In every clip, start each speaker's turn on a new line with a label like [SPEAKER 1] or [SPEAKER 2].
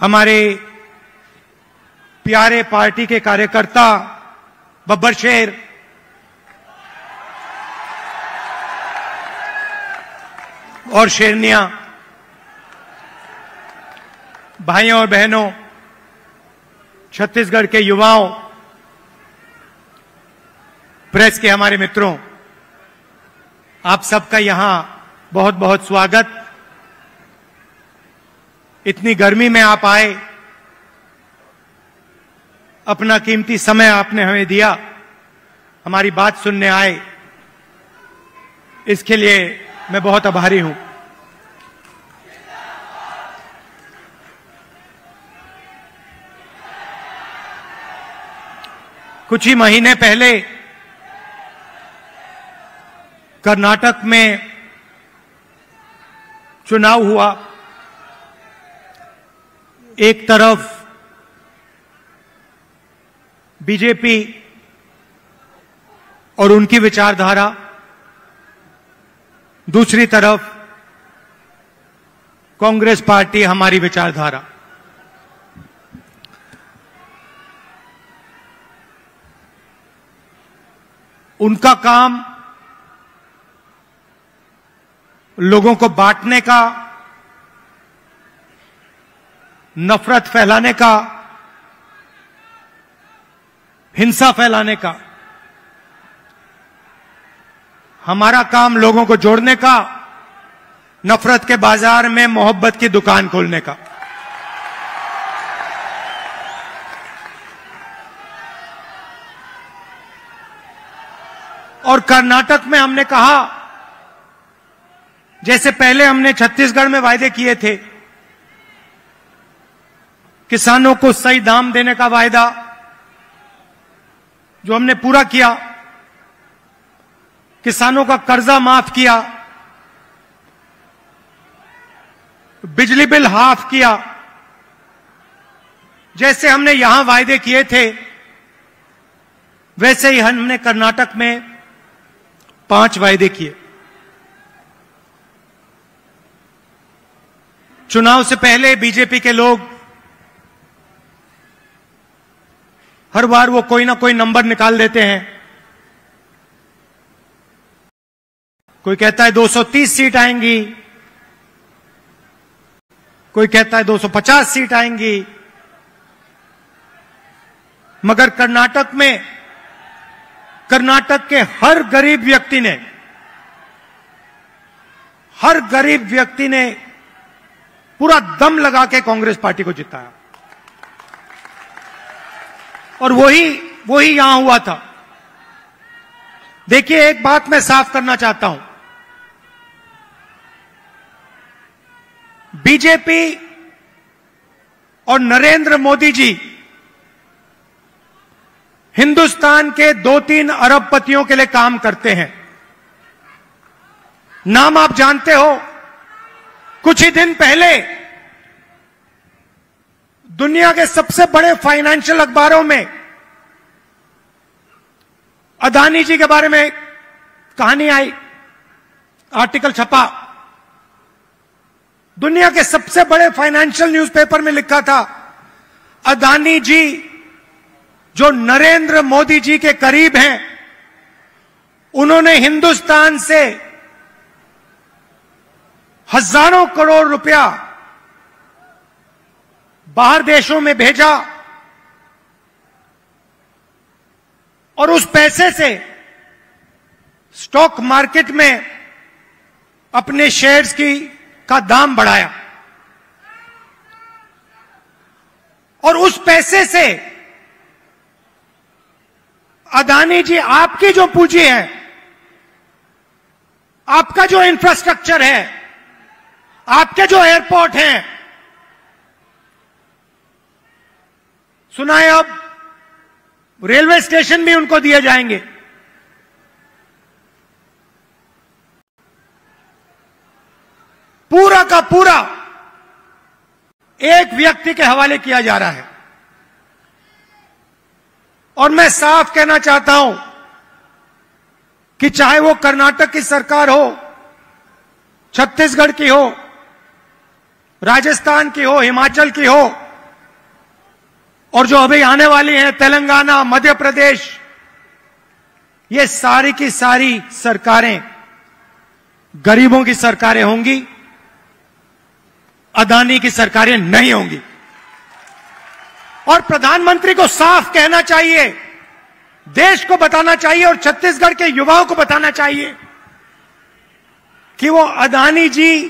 [SPEAKER 1] हमारे प्यारे पार्टी के कार्यकर्ता बब्बर शेर, और शेरनियां, भाइयों और बहनों, छत्तीसगढ़ के युवाओं, प्रेस के हमारे मित्रों, आप सबका यहां बहुत बहुत स्वागत। इतनी गर्मी में आप आए, अपना कीमती समय आपने हमें दिया, हमारी बात सुनने आए, इसके लिए मैं बहुत आभारी हूं। कुछ ही महीने पहले कर्नाटक में चुनाव हुआ। एक तरफ बीजेपी और उनकी विचारधारा, दूसरी तरफ कांग्रेस पार्टी, हमारी विचारधारा। उनका काम लोगों को बांटने का, नफरत फैलाने का, हिंसा फैलाने का। हमारा काम लोगों को जोड़ने का, नफरत के बाजार में मोहब्बत की दुकान खोलने का। और कर्नाटक में हमने कहा, जैसे पहले हमने छत्तीसगढ़ में वायदे किए थे, किसानों को सही दाम देने का वायदा जो हमने पूरा किया, किसानों का कर्जा माफ किया, बिजली बिल हाफ किया, जैसे हमने यहां वायदे किए थे, वैसे ही हमने कर्नाटक में 5 वायदे किए। चुनाव से पहले बीजेपी के लोग हर बार वो कोई ना कोई नंबर निकाल देते हैं। कोई कहता है 230 सीट आएंगी, कोई कहता है 250 सीट आएंगी, मगर कर्नाटक में कर्नाटक के हर गरीब व्यक्ति ने पूरा दम लगा के कांग्रेस पार्टी को जिताया। और वही यहां हुआ था। देखिए, एक बात मैं साफ करना चाहता हूं, बीजेपी और नरेंद्र मोदी जी हिंदुस्तान के 2-3 अरबपतियों के लिए काम करते हैं। नाम आप जानते हो। कुछ ही दिन पहले दुनिया के सबसे बड़े फाइनेंशियल अखबारों में अदानी जी के बारे में कहानी आई, आर्टिकल छपा। दुनिया के सबसे बड़े फाइनेंशियल न्यूज़पेपर में लिखा था, अदानी जी जो नरेंद्र मोदी जी के करीब हैं, उन्होंने हिंदुस्तान से हजारों करोड़ रुपया बाहर देशों में भेजा और उस पैसे से स्टॉक मार्केट में अपने शेयर्स का दाम बढ़ाया। और उस पैसे से अदानी जी, आपकी जो पूंजी है, आपका जो इंफ्रास्ट्रक्चर है, आपके जो एयरपोर्ट हैं, सुना है अब रेलवे स्टेशन भी उनको दिए जाएंगे। पूरा का पूरा एक व्यक्ति के हवाले किया जा रहा है। और मैं साफ कहना चाहता हूं कि चाहे वो कर्नाटक की सरकार हो, छत्तीसगढ़ की हो, राजस्थान की हो, हिमाचल की हो, और जो अभी आने वाली हैं तेलंगाना, मध्य प्रदेश, ये सारी की सारी सरकारें गरीबों की सरकारें होंगी, अदानी की सरकारें नहीं होंगी। और प्रधानमंत्री को साफ कहना चाहिए, देश को बताना चाहिए और छत्तीसगढ़ के युवाओं को बताना चाहिए कि वो अदानी जी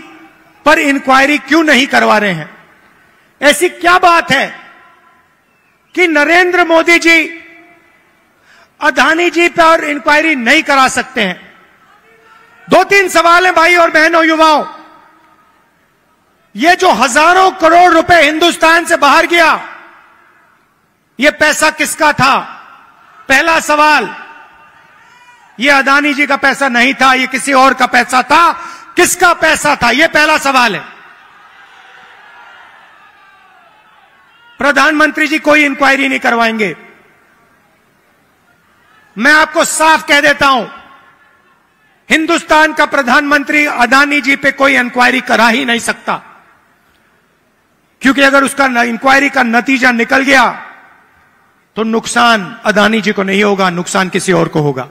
[SPEAKER 1] पर इंक्वायरी क्यों नहीं करवा रहे हैं। ऐसी क्या बात है कि नरेंद्र मोदी जी अदानी जी पर इंक्वायरी नहीं करा सकते हैं? 2-3 सवाल हैं भाई और बहनों, युवाओं। ये जो हजारों करोड़ रुपए हिंदुस्तान से बाहर गया, ये पैसा किसका था? पहला सवाल, ये अदानी जी का पैसा नहीं था, ये किसी और का पैसा था। किसका पैसा था? ये पहला सवाल है। प्रधानमंत्री जी कोई इंक्वायरी नहीं करवाएंगे। मैं आपको साफ कह देता हूं, हिंदुस्तान का प्रधानमंत्री अदानी जी पे कोई इंक्वायरी करा ही नहीं सकता, क्योंकि अगर उसका इंक्वायरी का नतीजा निकल गया तो नुकसान अदानी जी को नहीं होगा, नुकसान किसी और को होगा।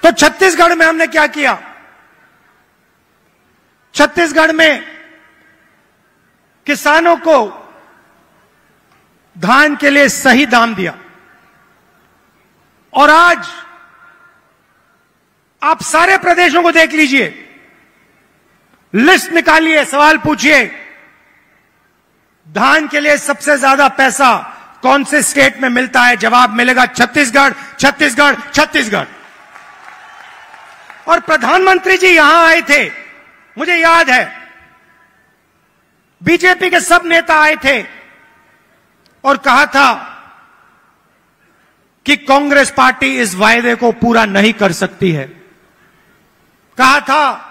[SPEAKER 1] तो छत्तीसगढ़ में हमने क्या किया? छत्तीसगढ़ में किसानों को धान के लिए सही दाम दिया। और आज आप सारे प्रदेशों को देख लीजिए, लिस्ट निकालिए, सवाल पूछिए, धान के लिए सबसे ज्यादा पैसा कौन से स्टेट में मिलता है? जवाब मिलेगा छत्तीसगढ़, छत्तीसगढ़, छत्तीसगढ़। और प्रधानमंत्री जी यहां आए थे, मुझे याद है, बीजेपी के सब नेता आए थे और कहा था कि कांग्रेस पार्टी इस वायदे को पूरा नहीं कर सकती है। कहा था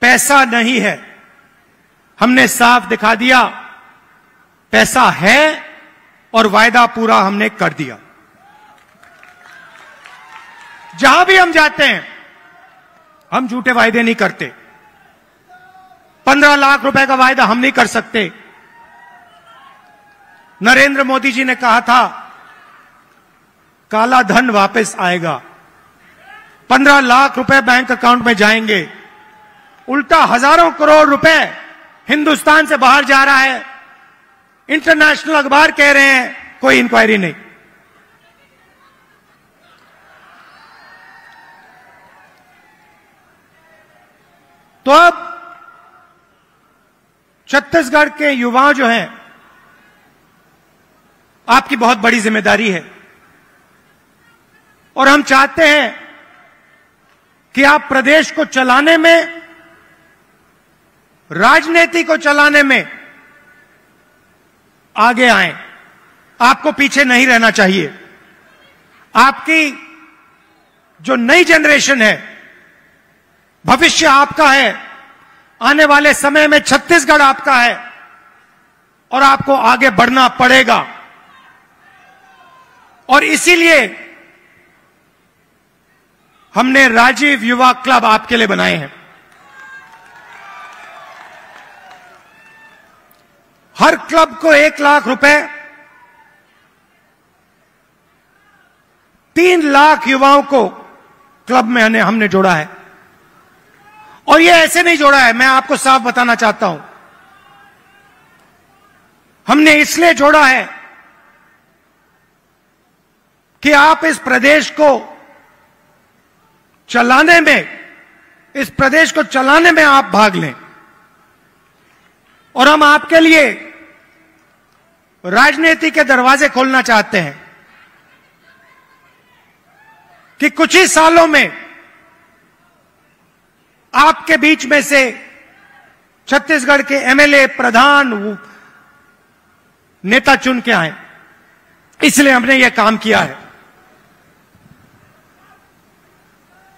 [SPEAKER 1] पैसा नहीं है। हमने साफ दिखा दिया, पैसा है और वायदा पूरा हमने कर दिया। जहां भी हम जाते हैं, हम झूठे वायदे नहीं करते। 15 लाख रुपए का वायदा हम नहीं कर सकते। नरेंद्र मोदी जी ने कहा था काला धन वापस आएगा, 15 लाख रुपए बैंक अकाउंट में जाएंगे। उल्टा हजारों करोड़ रुपए हिंदुस्तान से बाहर जा रहा है। इंटरनेशनल अखबार कह रहे हैं कोई इंक्वायरी नहीं। तो अब छत्तीसगढ़ के युवा जो हैं, आपकी बहुत बड़ी जिम्मेदारी है और हम चाहते हैं कि आप प्रदेश को चलाने में, राजनीति को चलाने में आगे आएं। आपको पीछे नहीं रहना चाहिए। आपकी जो नई जनरेशन है, भविष्य आपका है। आने वाले समय में छत्तीसगढ़ आपका है और आपको आगे बढ़ना पड़ेगा। और इसीलिए हमने राजीव युवा क्लब आपके लिए बनाए हैं। हर क्लब को 1 लाख रुपए, 3 लाख युवाओं को क्लब में हमने जोड़ा है। और ये ऐसे नहीं जोड़ा है, मैं आपको साफ बताना चाहता हूं। हमने इसलिए जोड़ा है कि आप इस प्रदेश को चलाने में, आप भाग लें। और हम आपके लिए राजनीति के दरवाजे खोलना चाहते हैं कि कुछ ही सालों में आपके बीच में से छत्तीसगढ़ के एमएलए, प्रधान, नेता चुन के आए। इसलिए हमने यह काम किया है।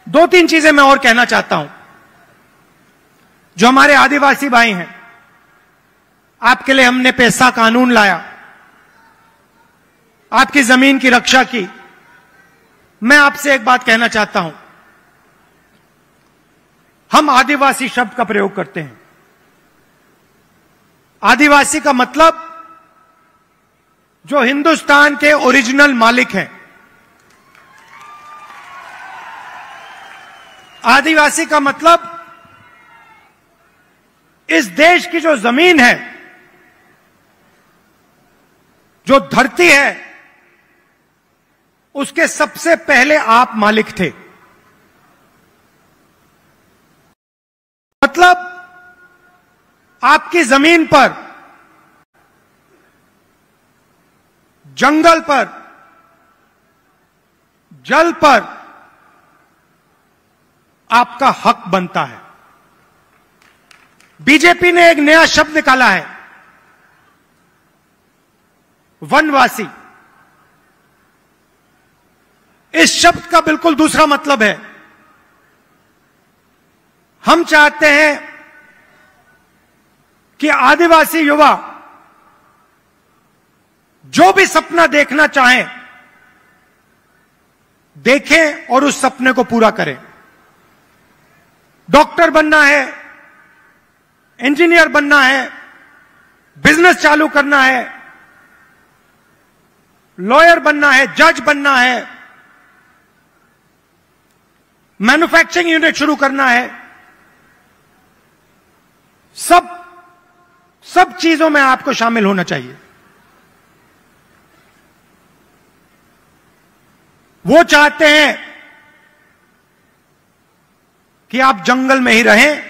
[SPEAKER 1] 2-3 चीजें मैं और कहना चाहता हूं। जो हमारे आदिवासी भाई हैं, आपके लिए हमने पैसा कानून लाया, आपकी जमीन की रक्षा की। मैं आपसे एक बात कहना चाहता हूं, हम आदिवासी शब्द का प्रयोग करते हैं। आदिवासी का मतलब जो हिंदुस्तान के ओरिजिनल मालिक हैं। आदिवासी का मतलब इस देश की जो जमीन है, जो धरती है, उसके सबसे पहले आप मालिक थे। मतलब आपकी जमीन पर, जंगल पर, जल पर आपका हक बनता है। बीजेपी ने एक नया शब्द निकाला है, वनवासी। इस शब्द का बिल्कुल दूसरा मतलब है। हम चाहते हैं कि आदिवासी युवा जो भी सपना देखना चाहें, देखें और उस सपने को पूरा करें। डॉक्टर बनना है, इंजीनियर बनना है, बिजनेस चालू करना है, लॉयर बनना है, जज बनना है, मैन्युफैक्चरिंग यूनिट शुरू करना है, सब चीजों में आपको शामिल होना चाहिए। वो चाहते हैं कि आप जंगल में ही रहें,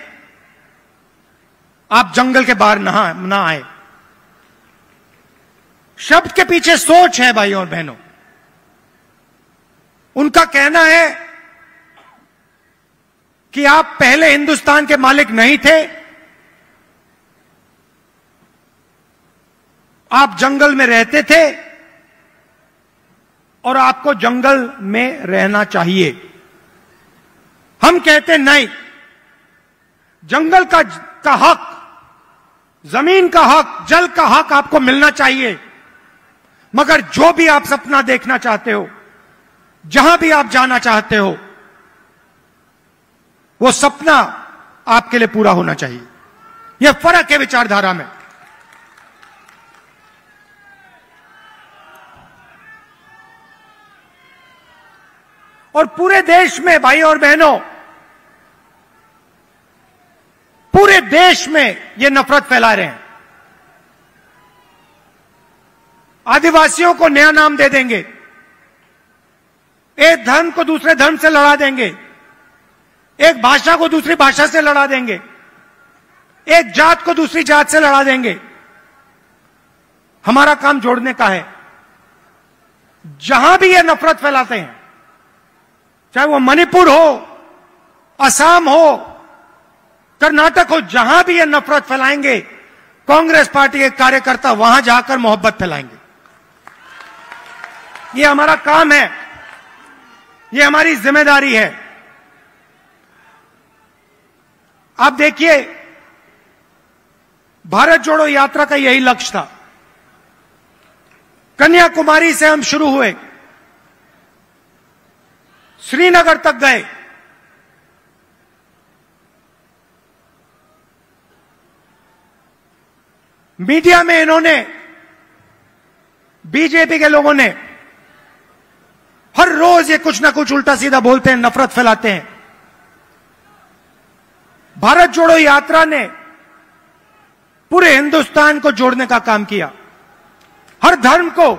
[SPEAKER 1] आप जंगल के बाहर ना आए। शब्द के पीछे सोच है भाइयों और बहनों। उनका कहना है कि आप पहले हिंदुस्तान के मालिक नहीं थे, आप जंगल में रहते थे और आपको जंगल में रहना चाहिए। हम कहते नहीं, जंगल का हक, जमीन का हक, जल का हक आपको मिलना चाहिए। मगर जो भी आप सपना देखना चाहते हो, जहां भी आप जाना चाहते हो, वो सपना आपके लिए पूरा होना चाहिए। यह फर्क है विचारधारा में। और पूरे देश में भाई और बहनों, पूरे देश में ये नफरत फैला रहे हैं। आदिवासियों को नया नाम दे देंगे, एक धर्म को दूसरे धर्म से लड़ा देंगे, एक भाषा को दूसरी भाषा से लड़ा देंगे, एक जात को दूसरी जात से लड़ा देंगे। हमारा काम जोड़ने का है। जहां भी ये नफरत फैलाते हैं, चाहे वो मणिपुर हो, असम हो, कर्नाटक हो, जहां भी ये नफरत फैलाएंगे, कांग्रेस पार्टी के कार्यकर्ता वहां जाकर मोहब्बत फैलाएंगे। ये हमारा काम है, ये हमारी जिम्मेदारी है। आप देखिए, भारत जोड़ो यात्रा का यही लक्ष्य था। कन्याकुमारी से हम शुरू हुए, श्रीनगर तक गए, मीडिया में इन्होंने, बीजेपी के लोगों ने हर रोज ये कुछ ना कुछ उल्टा सीधा बोलते हैं, नफरत फैलाते हैं। भारत जोड़ो यात्रा ने पूरे हिंदुस्तान को जोड़ने का काम किया। हर धर्म को,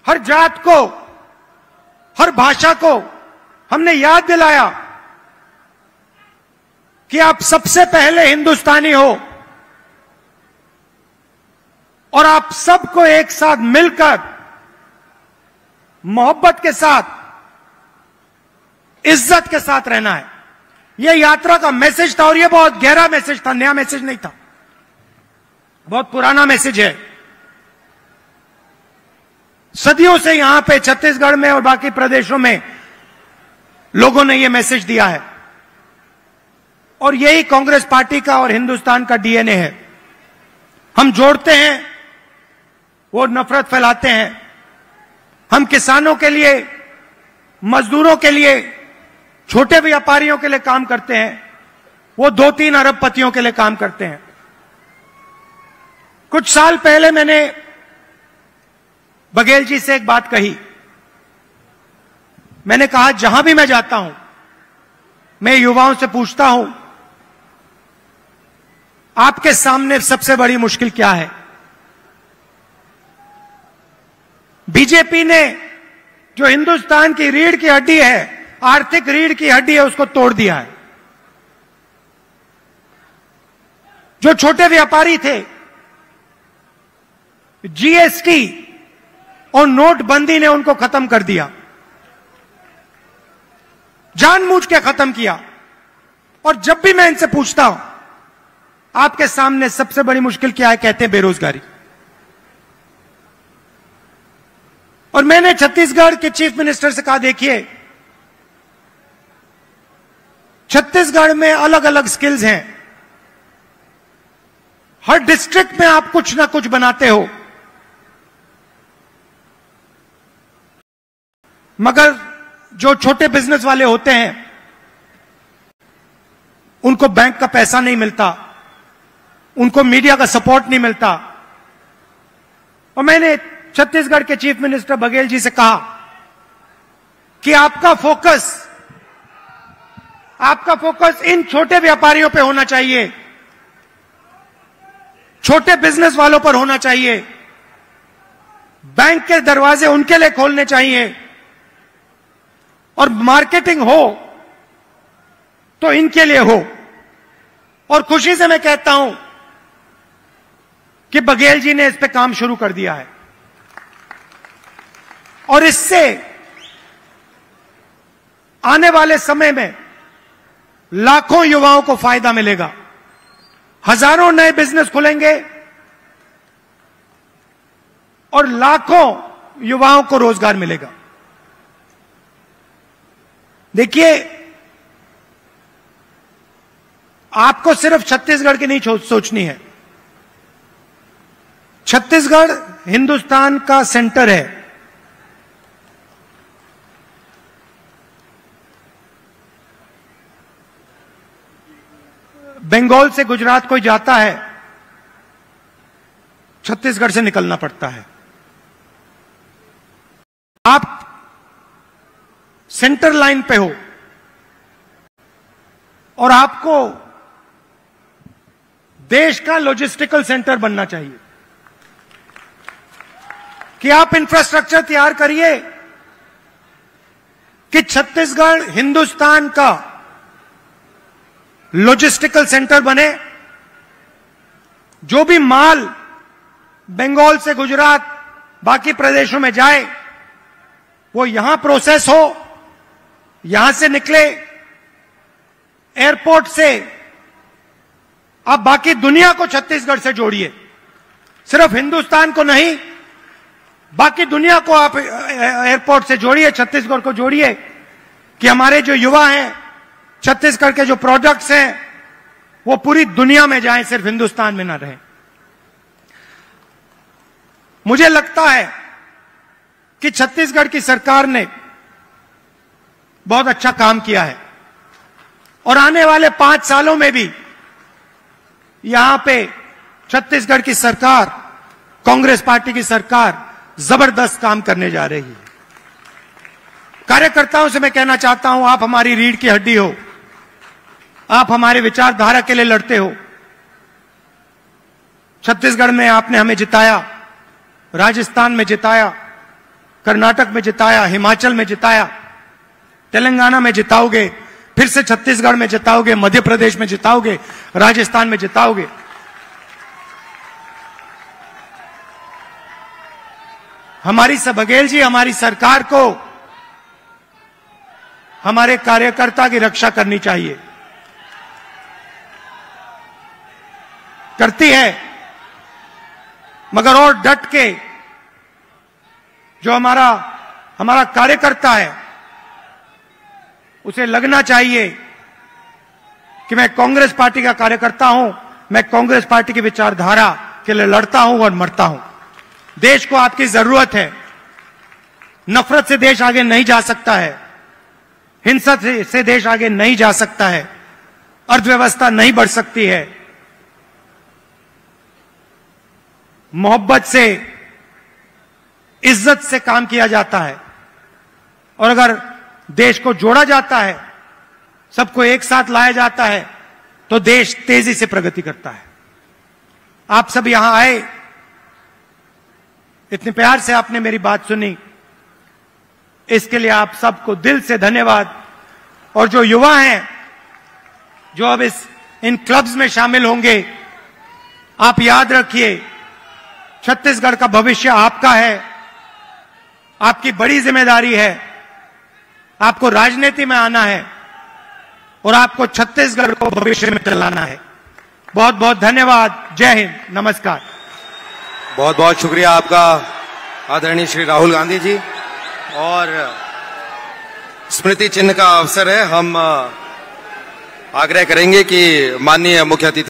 [SPEAKER 1] हर जात को, हर भाषा को हमने याद दिलाया कि आप सबसे पहले हिंदुस्तानी हो और आप सबको एक साथ मिलकर, मोहब्बत के साथ, इज्जत के साथ रहना है। यह यात्रा का मैसेज था और यह बहुत गहरा मैसेज था, नया मैसेज नहीं था, बहुत पुराना मैसेज है। सदियों से यहां पे छत्तीसगढ़ में और बाकी प्रदेशों में लोगों ने यह मैसेज दिया है और यही कांग्रेस पार्टी का और हिंदुस्तान का डीएनए है। हम जोड़ते हैं, वो नफरत फैलाते हैं। हम किसानों के लिए, मजदूरों के लिए, छोटे व्यापारियों के लिए काम करते हैं, वो 2-3 अरबपतियों के लिए काम करते हैं। कुछ साल पहले मैंने बघेल जी से एक बात कही। मैंने कहा, जहां भी मैं जाता हूं, मैं युवाओं से पूछता हूं, आपके सामने सबसे बड़ी मुश्किल क्या है? बीजेपी ने जो हिंदुस्तान की रीढ़ की हड्डी है, आर्थिक रीढ़ की हड्डी है, उसको तोड़ दिया है। जो छोटे व्यापारी थे, जीएसटी और नोटबंदी ने उनको खत्म कर दिया, जानबूझ के खत्म किया। और जब भी मैं इनसे पूछता हूं, आपके सामने सबसे बड़ी मुश्किल क्या है, कहते हैं बेरोजगारी। और मैंने छत्तीसगढ़ के चीफ मिनिस्टर से कहा, देखिए, छत्तीसगढ़ में अलग अलग स्किल्स हैं, हर डिस्ट्रिक्ट में आप कुछ ना कुछ बनाते हो, मगर जो छोटे बिजनेस वाले होते हैं उनको बैंक का पैसा नहीं मिलता, उनको मीडिया का सपोर्ट नहीं मिलता। और मैंने छत्तीसगढ़ के चीफ मिनिस्टर बघेल जी से कहा कि आपका फोकस इन छोटे व्यापारियों पे होना चाहिए, छोटे बिजनेस वालों पर होना चाहिए, बैंक के दरवाजे उनके लिए खोलने चाहिए, और मार्केटिंग हो तो इनके लिए हो। और खुशी से मैं कहता हूं कि बघेल जी ने इस पे काम शुरू कर दिया है, और इससे आने वाले समय में लाखों युवाओं को फायदा मिलेगा, हजारों नए बिजनेस खुलेंगे और लाखों युवाओं को रोजगार मिलेगा। देखिए, आपको सिर्फ छत्तीसगढ़ की नहीं सोचनी है। छत्तीसगढ़ हिंदुस्तान का सेंटर है। बंगाल से गुजरात कोई जाता है, छत्तीसगढ़ से निकलना पड़ता है। आप सेंटर लाइन पे हो और आपको देश का लॉजिस्टिकल सेंटर बनना चाहिए कि आप इंफ्रास्ट्रक्चर तैयार करिए कि छत्तीसगढ़ हिंदुस्तान का लॉजिस्टिकल सेंटर बने। जो भी माल बंगाल से गुजरात बाकी प्रदेशों में जाए, वो यहां प्रोसेस हो, यहां से निकले, एयरपोर्ट से आप बाकी दुनिया को छत्तीसगढ़ से जोड़िए, सिर्फ हिंदुस्तान को नहीं, बाकी दुनिया को आप एयरपोर्ट से जोड़िए, छत्तीसगढ़ को जोड़िए, कि हमारे जो युवा हैं, छत्तीसगढ़ के जो प्रोडक्ट्स हैं, वो पूरी दुनिया में जाएं, सिर्फ हिंदुस्तान में ना रहें। मुझे लगता है कि छत्तीसगढ़ की सरकार ने बहुत अच्छा काम किया है, और आने वाले 5 सालों में भी यहां पे छत्तीसगढ़ की सरकार, कांग्रेस पार्टी की सरकार जबरदस्त काम करने जा रही है। कार्यकर्ताओं से मैं कहना चाहता हूं, आप हमारी रीढ़ की हड्डी हो, आप हमारे विचारधारा के लिए लड़ते हो। छत्तीसगढ़ में आपने हमें जिताया, राजस्थान में जिताया, कर्नाटक में जिताया, हिमाचल में जिताया, तेलंगाना में जिताओगे, फिर से छत्तीसगढ़ में जिताओगे, मध्य प्रदेश में जिताओगे, राजस्थान में जिताओगे। बघेल जी, हमारी सरकार को हमारे कार्यकर्ता की रक्षा करनी चाहिए, करती है, मगर और डट के जो हमारा कार्यकर्ता है, उसे लगना चाहिए कि मैं कांग्रेस पार्टी का कार्यकर्ता हूं, मैं कांग्रेस पार्टी की विचारधारा के लिए लड़ता हूं और मरता हूं। देश को आपकी जरूरत है, नफरत से देश आगे नहीं जा सकता है, हिंसा से देश आगे नहीं जा सकता है, अर्थव्यवस्था नहीं बढ़ सकती है। मोहब्बत से, इज्जत से काम किया जाता है और अगर देश को जोड़ा जाता है, सबको एक साथ लाया जाता है, तो देश तेजी से प्रगति करता है। आप सब यहां आए, इतने प्यार से आपने मेरी बात सुनी, इसके लिए आप सबको दिल से धन्यवाद। और जो युवा हैं जो अब इन क्लब्स में शामिल होंगे, आप याद रखिए, छत्तीसगढ़ का भविष्य आपका है, आपकी बड़ी जिम्मेदारी है। आपको राजनीति में आना है और आपको छत्तीसगढ़ को भविष्य में चलाना है। बहुत बहुत धन्यवाद। जय हिंद, नमस्कार।
[SPEAKER 2] बहुत बहुत शुक्रिया आपका आदरणीय श्री राहुल गांधी जी। और स्मृति चिन्ह का अवसर है, हम आग्रह करेंगे कि माननीय मुख्य अतिथि